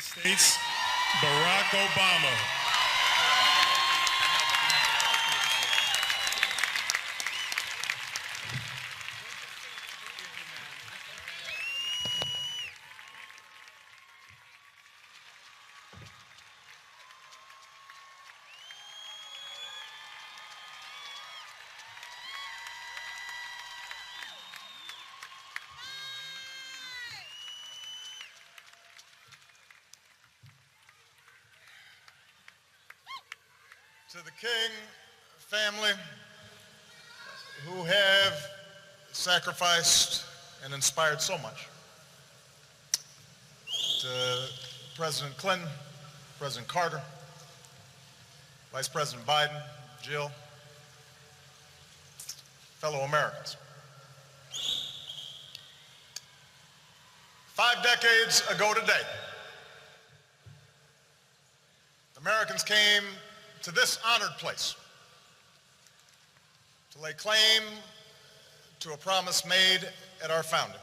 United States, Barack Obama. To the King family who have sacrificed and inspired so much. To President Clinton, President Carter, Vice President Biden, Jill, fellow Americans. 5 decades ago today, Americans came to this honored place to lay claim to a promise made at our founding.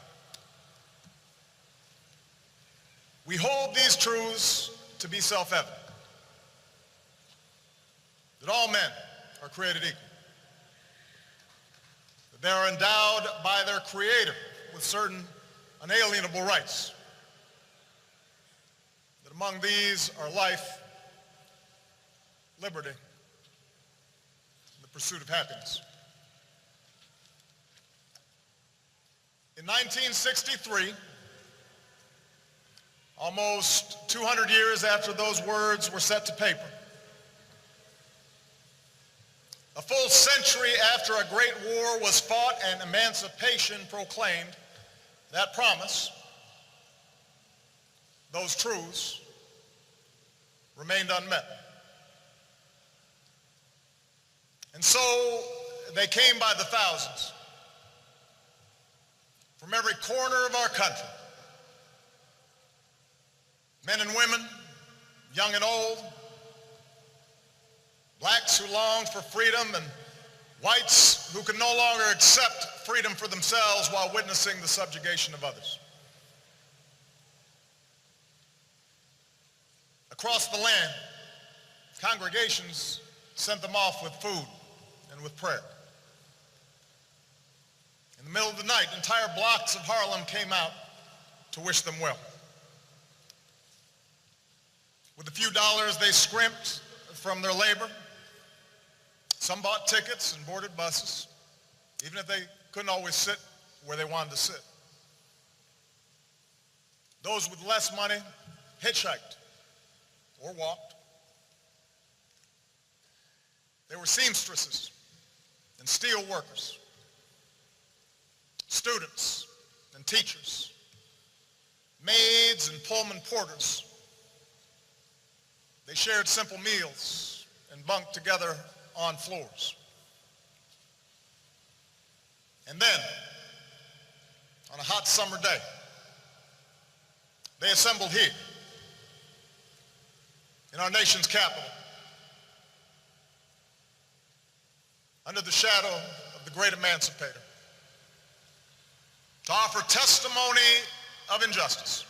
We hold these truths to be self-evident, that all men are created equal, that they are endowed by their Creator with certain unalienable rights, that among these are life, liberty, and the pursuit of happiness. In 1963, almost 200 years after those words were set to paper, a full century after a great war was fought and emancipation proclaimed, that promise, those truths, remained unmet. And so they came by the thousands from every corner of our country. Men and women, young and old, blacks who longed for freedom and whites who could no longer accept freedom for themselves while witnessing the subjugation of others. Across the land, congregations sent them off with food and with prayer. In the middle of the night, entire blocks of Harlem came out to wish them well. With the few dollars they scrimped from their labor, some bought tickets and boarded buses, even if they couldn't always sit where they wanted to sit. Those with less money hitchhiked or walked. They were seamstresses and steel workers, students and teachers, maids and Pullman porters. They shared simple meals and bunked together on floors. And then, on a hot summer day, they assembled here in our nation's capital, under the shadow of the great emancipator, to offer testimony of injustice,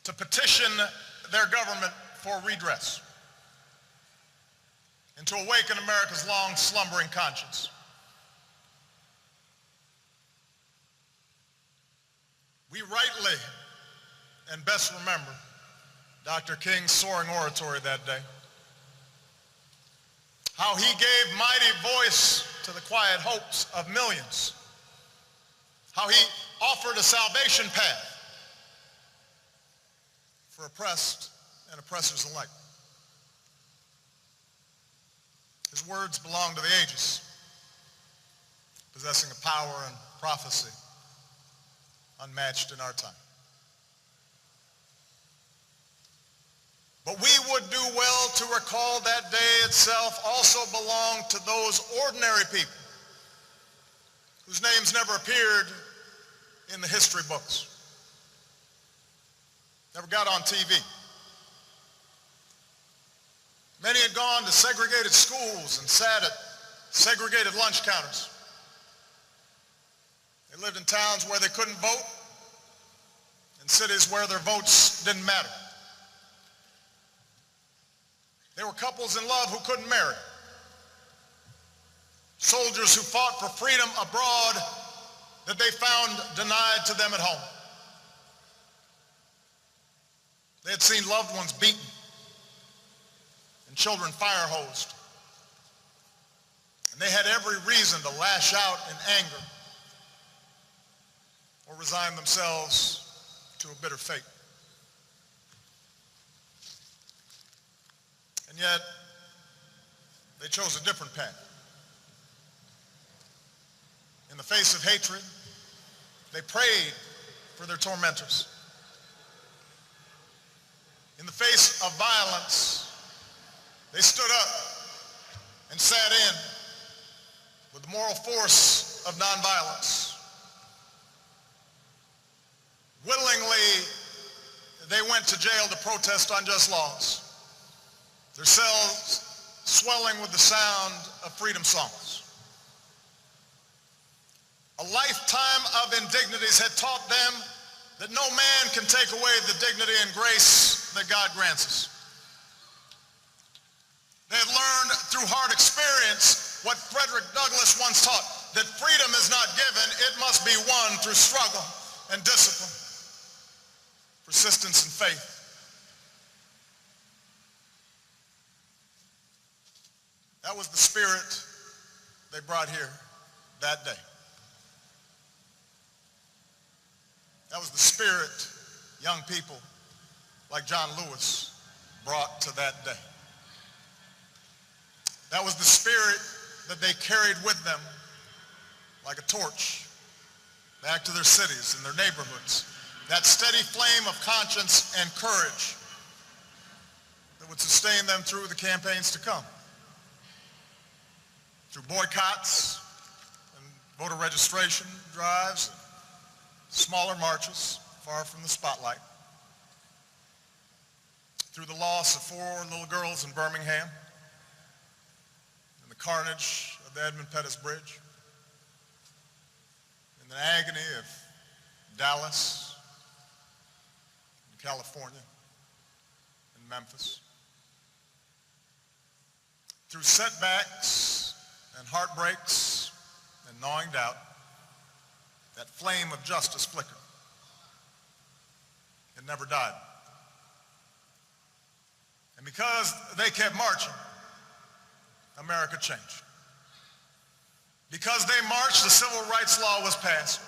to petition their government for redress, and to awaken America's long slumbering conscience. We rightly and best remember Dr. King's soaring oratory that day, how he gave mighty voice to the quiet hopes of millions, how he offered a salvation path for oppressed and oppressors alike. His words belong to the ages, possessing a power and prophecy unmatched in our time. But we would do well to recall that day itself also belonged to those ordinary people whose names never appeared in the history books, never got on TV. Many had gone to segregated schools and sat at segregated lunch counters. They lived in towns where they couldn't vote, in cities where their votes didn't matter. There were couples in love who couldn't marry. Soldiers who fought for freedom abroad that they found denied to them at home. They had seen loved ones beaten and children fire-hosed. And they had every reason to lash out in anger or resign themselves to a bitter fate. And yet, they chose a different path. In the face of hatred, they prayed for their tormentors. In the face of violence, they stood up and sat in with the moral force of nonviolence. Willingly, they went to jail to protest unjust laws, their cells swelling with the sound of freedom songs. A lifetime of indignities had taught them that no man can take away the dignity and grace that God grants us. They had learned through hard experience what Frederick Douglass once taught, that freedom is not given, it must be won through struggle and discipline, persistence and faith. That was the spirit they brought here that day. That was the spirit young people like John Lewis brought to that day. That was the spirit that they carried with them like a torch back to their cities and their neighborhoods. That steady flame of conscience and courage that would sustain them through the campaigns to come. Through boycotts and voter registration drives, smaller marches far from the spotlight. Through the loss of 4 little girls in Birmingham and the carnage of the Edmund Pettus Bridge. In the agony of Dallas, and California, and Memphis. Through setbacks and heartbreaks and gnawing doubt, that flame of justice flickered. It never died. And because they kept marching, America changed. Because they marched, the civil rights law was passed.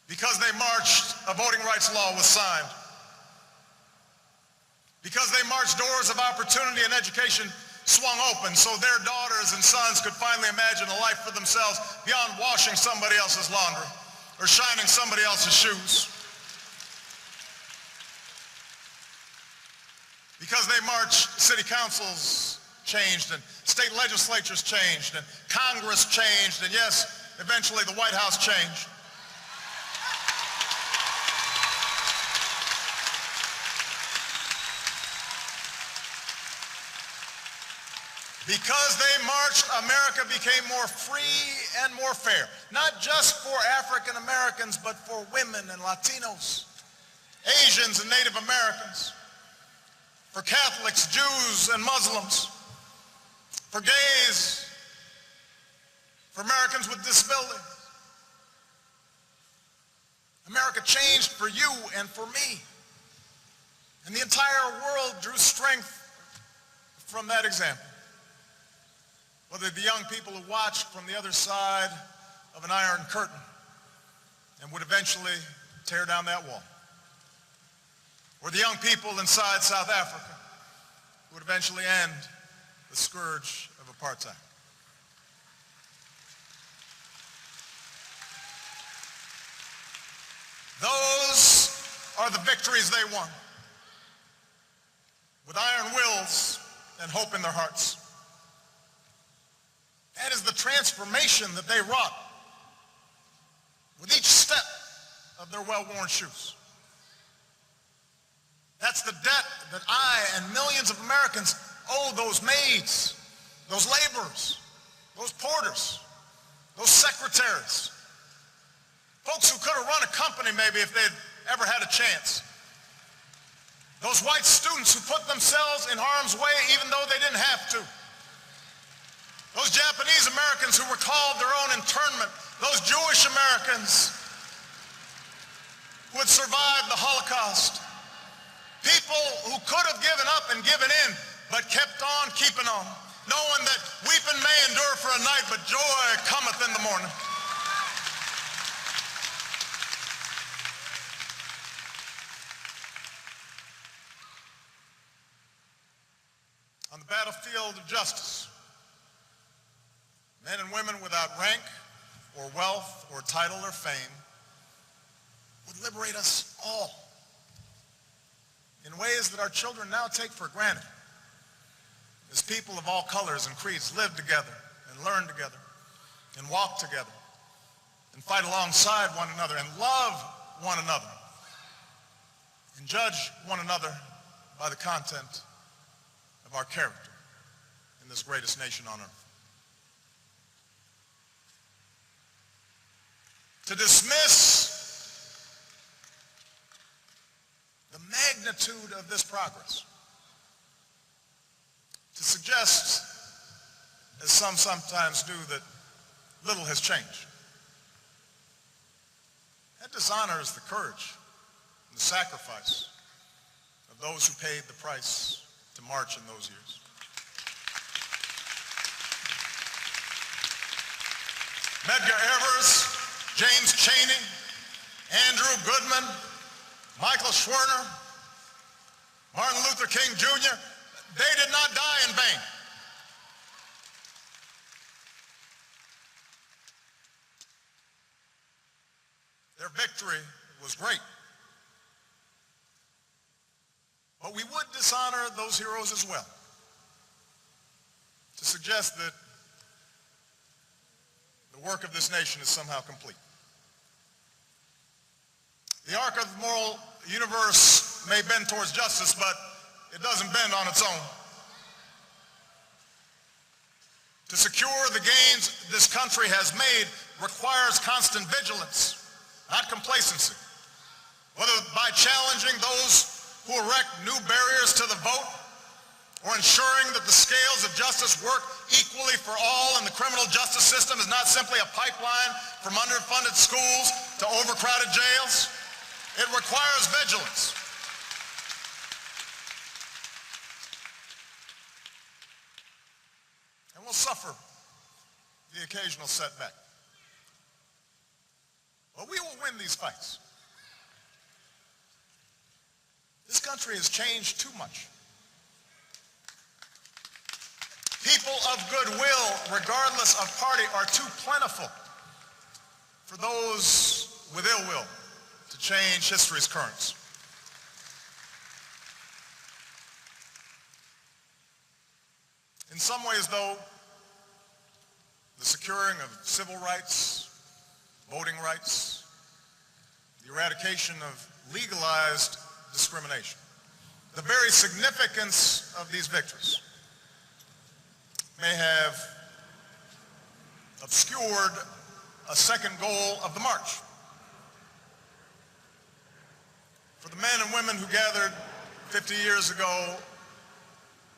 Because they marched, a voting rights law was signed. Because they marched, doors of opportunity and education swung open so their daughters and sons could finally imagine a life for themselves beyond washing somebody else's laundry or shining somebody else's shoes. Because they marched, city councils changed and state legislatures changed and Congress changed and yes, eventually the White House changed. Because they marched, America became more free and more fair. Not just for African Americans, but for women and Latinos, Asians and Native Americans, for Catholics, Jews and Muslims, for gays, for Americans with disabilities. America changed for you and for me. And the entire world drew strength from that example. Whether the young people who watched from the other side of an iron curtain and would eventually tear down that wall, or the young people inside South Africa who would eventually end the scourge of apartheid. Those are the victories they won, with iron wills and hope in their hearts. That is the transformation that they wrought with each step of their well-worn shoes. That's the debt that I and millions of Americans owe those maids, those laborers, those porters, those secretaries, Folks who could have run a company maybe if they'd ever had a chance. Those white students who put themselves in harm's way even though they didn't have to. Those Japanese Americans who were called their own internment. Those Jewish Americans who had survived the Holocaust. People who could have given up and given in, but kept on keeping on, knowing that weeping may endure for a night, but joy cometh in the morning. On the battlefield of justice, men and women without rank or wealth or title or fame would liberate us all in ways that our children now take for granted, as people of all colors and creeds live together and learn together and walk together and fight alongside one another and love one another and judge one another by the content of our character in this greatest nation on earth. To dismiss the magnitude of this progress, to suggest, as some sometimes do, that little has changed, that dishonors the courage and the sacrifice of those who paid the price to march in those years. Medgar Evers, James Chaney, Andrew Goodman, Michael Schwerner, Martin Luther King Jr., they did not die in vain. Their victory was great. But we would dishonor those heroes as well, to suggest that the work of this nation is somehow complete. The arc of the moral universe may bend towards justice, but it doesn't bend on its own. To secure the gains this country has made requires constant vigilance, not complacency. Whether by challenging those who erect new barriers to the vote, or ensuring that the scales of justice work equally for all and the criminal justice system is not simply a pipeline from underfunded schools to overcrowded jails, it requires vigilance. And we'll suffer the occasional setback. But we will win these fights. This country has changed too much. People of goodwill, regardless of party, are too plentiful for those with ill will to change history's currents. In some ways, though, the securing of civil rights, voting rights, the eradication of legalized discrimination, the very significance of these victories may have obscured a second goal of the march. For the men and women who gathered 50 years ago,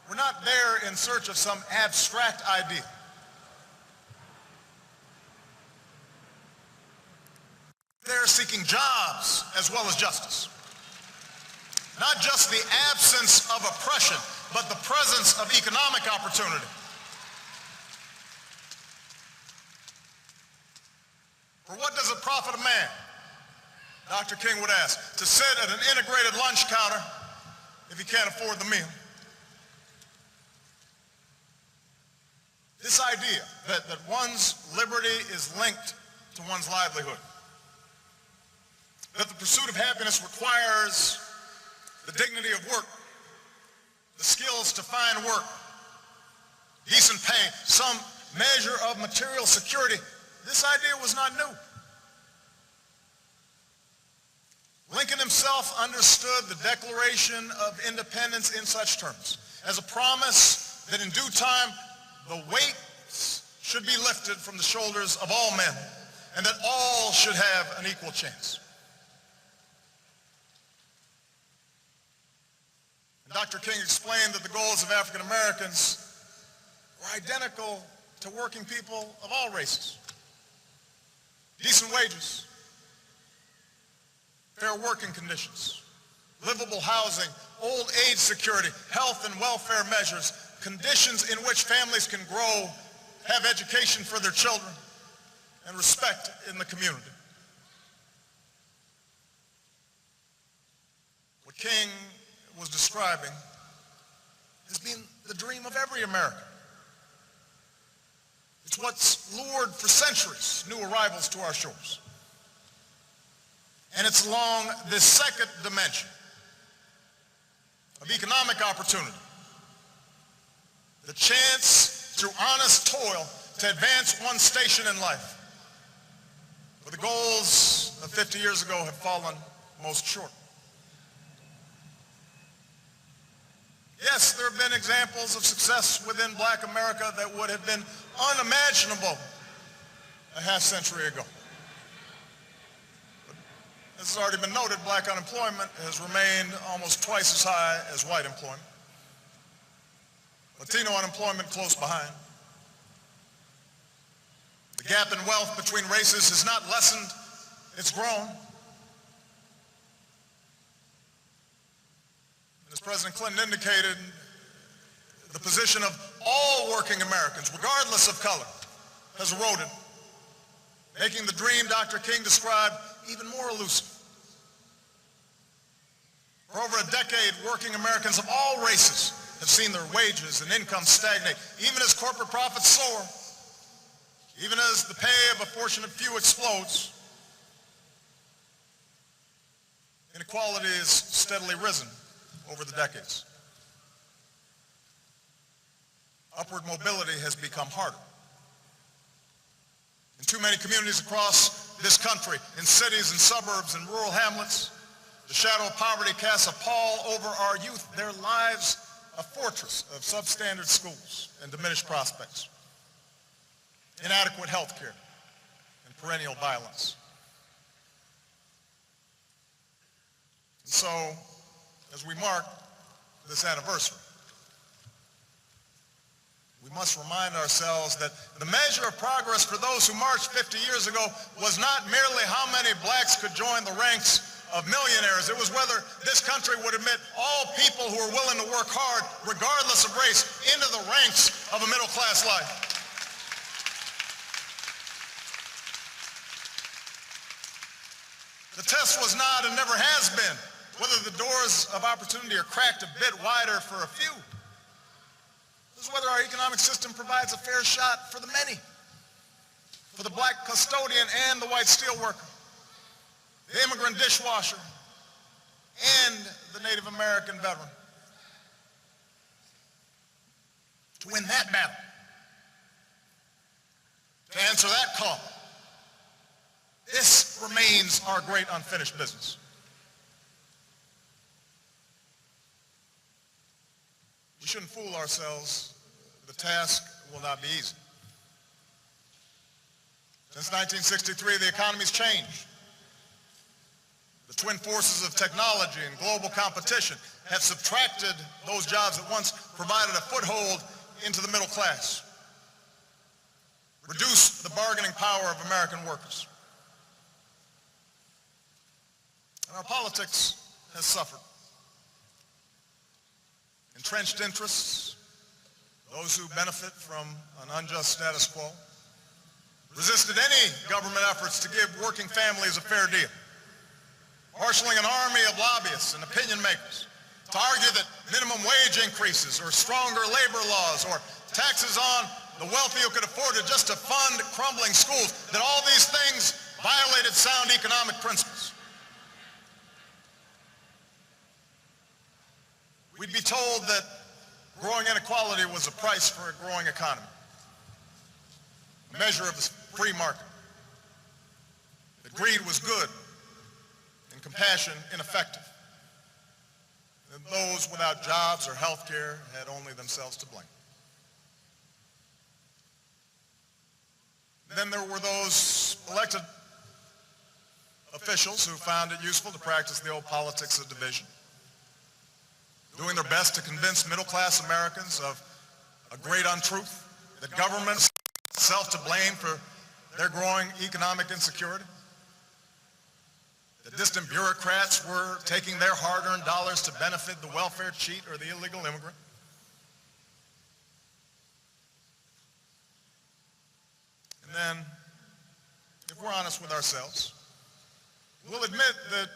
we're not there in search of some abstract idea. They're seeking jobs as well as justice. Not just the absence of oppression, but the presence of economic opportunity. For what does it profit a man, Dr. King would ask, to sit at an integrated lunch counter if he can't afford the meal? This idea that one's liberty is linked to one's livelihood, that the pursuit of happiness requires the dignity of work, the skills to find work, decent pay, some measure of material security, this idea was not new. Lincoln himself understood the Declaration of Independence in such terms, as a promise that in due time the weight should be lifted from the shoulders of all men, and that all should have an equal chance. And Dr. King explained that the goals of African Americans were identical to working people of all races. Decent wages, fair working conditions, livable housing, old age security, health and welfare measures, conditions in which families can grow, have education for their children, and respect in the community. What King was describing has been the dream of every American. It's what's lured for centuries new arrivals to our shores. And it's along this second dimension of economic opportunity, the chance through honest toil to advance one station in life, where the goals of 50 years ago have fallen most short. Yes, there have been examples of success within Black America that would have been unimaginable a half century ago. But as has already been noted, Black unemployment has remained almost twice as high as white employment. Latino unemployment close behind. The gap in wealth between races has not lessened, it's grown. As President Clinton indicated, the position of all working Americans, regardless of color, has eroded, making the dream Dr. King described even more elusive. For over a decade, working Americans of all races have seen their wages and income stagnate, even as corporate profits soar, even as the pay of a fortunate few explodes. Inequality has steadily risen over the decades. Upward mobility has become harder. In too many communities across this country, in cities and suburbs and rural hamlets, the shadow of poverty casts a pall over our youth, their lives a fortress of substandard schools and diminished prospects, inadequate health care, and perennial violence. And so, as we mark this anniversary, we must remind ourselves that the measure of progress for those who marched 50 years ago was not merely how many blacks could join the ranks of millionaires. It was whether this country would admit all people who are willing to work hard, regardless of race, into the ranks of a middle-class life. The test was not and never has been whether the doors of opportunity are cracked a bit wider for a few. This is whether our economic system provides a fair shot for the many, for the black custodian and the white steelworker, the immigrant dishwasher, and the Native American veteran. To win that battle, to answer that call, this remains our great unfinished business. We shouldn't fool ourselves. The task will not be easy. Since 1963, the economy's changed. The twin forces of technology and global competition have subtracted those jobs that once provided a foothold into the middle class, reduced the bargaining power of American workers. And our politics has suffered. Entrenched interests, those who benefit from an unjust status quo, resisted any government efforts to give working families a fair deal, marshaling an army of lobbyists and opinion makers to argue that minimum wage increases or stronger labor laws or taxes on the wealthy who could afford it just to fund crumbling schools, that all these things violated sound economic principles. We'd be told that growing inequality was a price for a growing economy, a measure of the free market, that greed was good and compassion ineffective, and those without jobs or health care had only themselves to blame. Then there were those elected officials who found it useful to practice the old politics of division, doing their best to convince middle-class Americans of a great untruth, that government is itself to blame for their growing economic insecurity, that distant bureaucrats were taking their hard-earned dollars to benefit the welfare cheat or the illegal immigrant. And then, if we're honest with ourselves, we'll admit that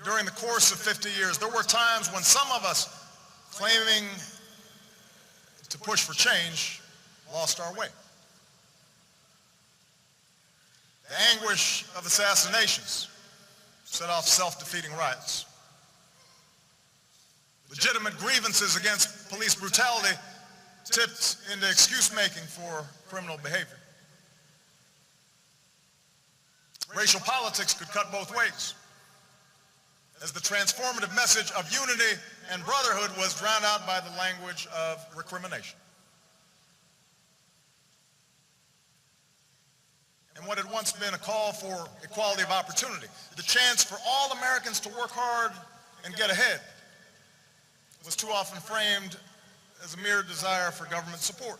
during the course of 50 years, there were times when some of us, claiming to push for change, lost our way. The anguish of assassinations set off self-defeating riots. Legitimate grievances against police brutality tipped into excuse-making for criminal behavior. Racial politics could cut both ways, as the transformative message of unity and brotherhood was drowned out by the language of recrimination. And what had once been a call for equality of opportunity, the chance for all Americans to work hard and get ahead, was too often framed as a mere desire for government support,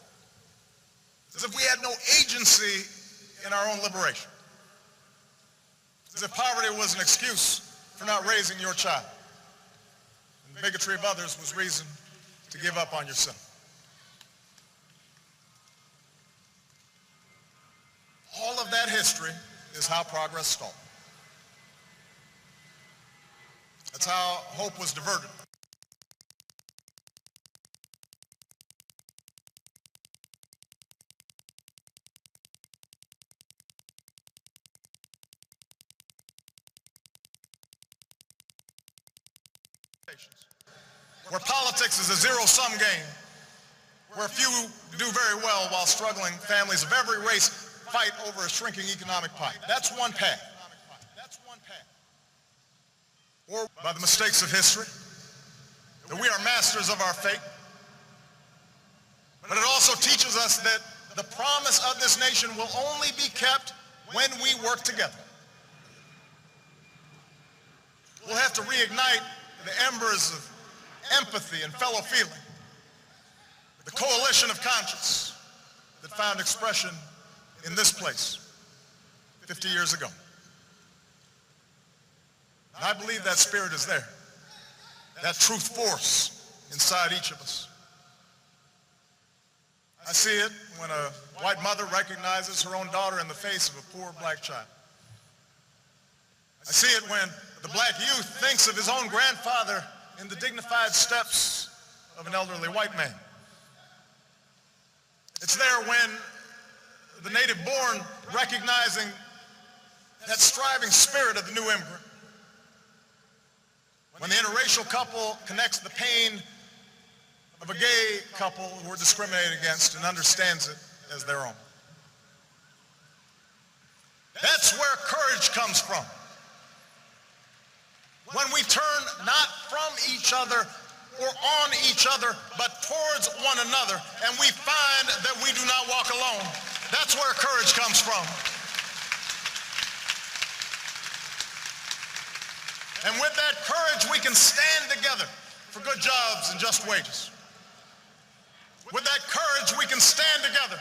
as if we had no agency in our own liberation, as if poverty was an excuse for not raising your child, and bigotry of others was reason to give up on yourself. All of that history is how progress stalled. That's how hope was diverted. Where politics is a zero-sum game, where few do very well while struggling families of every race fight over a shrinking economic pie. That's one path. Or by the mistakes of history, that we are masters of our fate. But it also teaches us that the promise of this nation will only be kept when we work together. We'll have to reignite the embers of empathy and fellow feeling, the coalition of conscience that found expression in this place 50 years ago. And I believe that spirit is there, that truth force inside each of us. I see it when a white mother recognizes her own daughter in the face of a poor black child. I see it when the black youth thinks of his own grandfather in the dignified steps of an elderly white man. It's there when the native-born recognizing that striving spirit of the new immigrant. When the interracial couple connects the pain of a gay couple who are discriminated against and understands it as their own. That's where courage comes from. When we turn not from each other or on each other, but towards one another, and we find that we do not walk alone. That's where courage comes from. And with that courage, we can stand together for good jobs and just wages. With that courage, we can stand together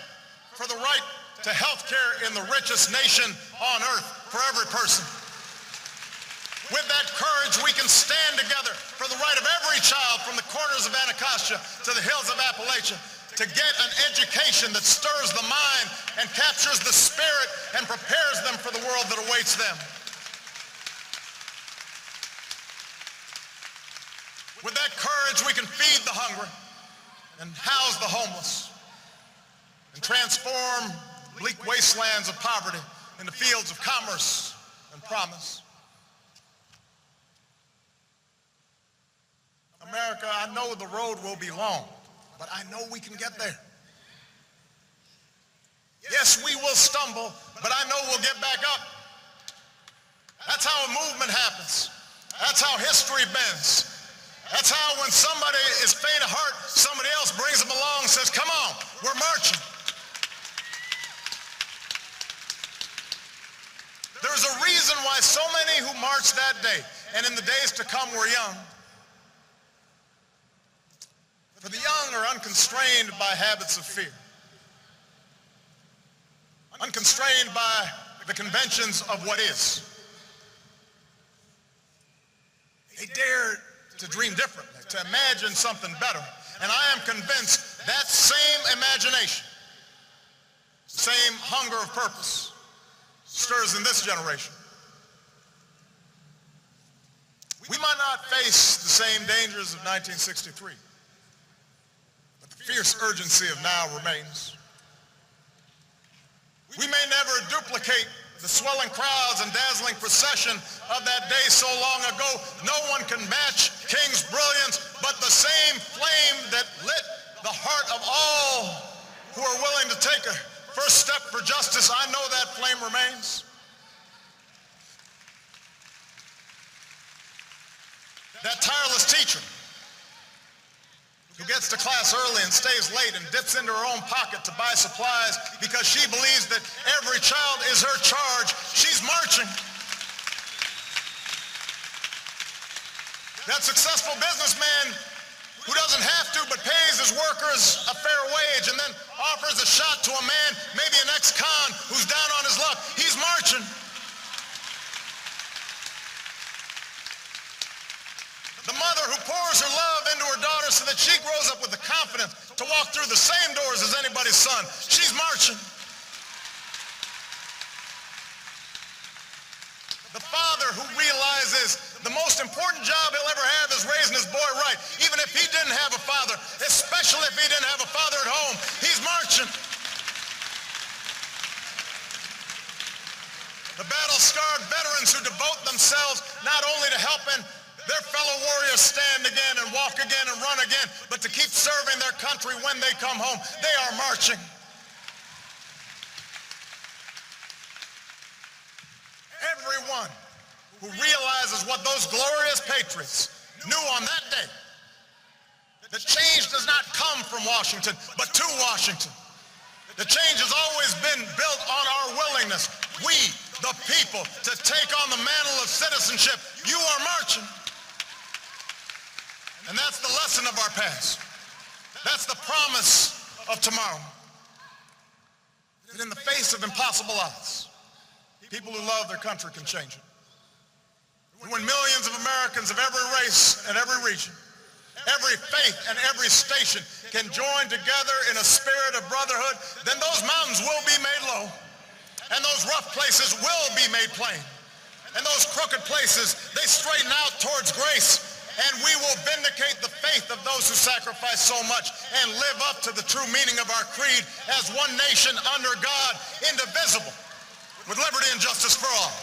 for the right to health care in the richest nation on earth for every person. With that courage, we can stand together for the right of every child from the corners of Anacostia to the hills of Appalachia to get an education that stirs the mind and captures the spirit and prepares them for the world that awaits them. With that courage, we can feed the hungry and house the homeless and transform bleak wastelands of poverty into fields of commerce and promise. America, I know the road will be long, but I know we can get there. Yes, we will stumble, but I know we'll get back up. That's how a movement happens. That's how history bends. That's how when somebody is faint of heart, somebody else brings them along and says, come on, we're marching. reason why so many who marched that day and in the days to come were young. For the young are unconstrained by habits of fear, unconstrained by the conventions of what is. They dare to dream differently, to imagine something better. And I am convinced that same imagination, same hunger of purpose, stirs in this generation. We might not face the same dangers of 1963, but the fierce urgency of now remains. We may never duplicate the swelling crowds and dazzling procession of that day so long ago. No one can match King's brilliance, but the same flame that lit the heart of all who are willing to take a first step for justice, I know that flame remains. That tireless teacher who gets to class early and stays late and dips into her own pocket to buy supplies because she believes that every child is her charge. She's marching. That successful businessman who doesn't have to but pays his workers a fair wage and then offers a shot to a man, maybe an ex-con who's down on his luck. He's marching. The mother who pours her love into her daughter so that she grows up with the confidence to walk through the same doors as anybody's son. She's marching. The father who realizes the most important job he'll ever have is raising his boy right, even if he didn't have a father, especially if he didn't have a father at home. He's marching. The battle-scarred veterans who devote themselves not only to helping their fellow warriors stand again and walk again and run again, but to keep serving their country when they come home. They are marching. Everyone who realizes what those glorious patriots knew on that day, that change does not come from Washington, but to Washington. The change has always been built on our willingness, we, the people, to take on the mantle of citizenship. You are marching. And that's the lesson of our past. That's the promise of tomorrow. That in the face of impossible odds, people who love their country can change it. When millions of Americans of every race and every region, every faith and every station can join together in a spirit of brotherhood, then those mountains will be made low, and those rough places will be made plain, and those crooked places, they straighten out towards grace. And we will vindicate the faith of those who sacrifice so much and live up to the true meaning of our creed as one nation under God, indivisible, with liberty and justice for all.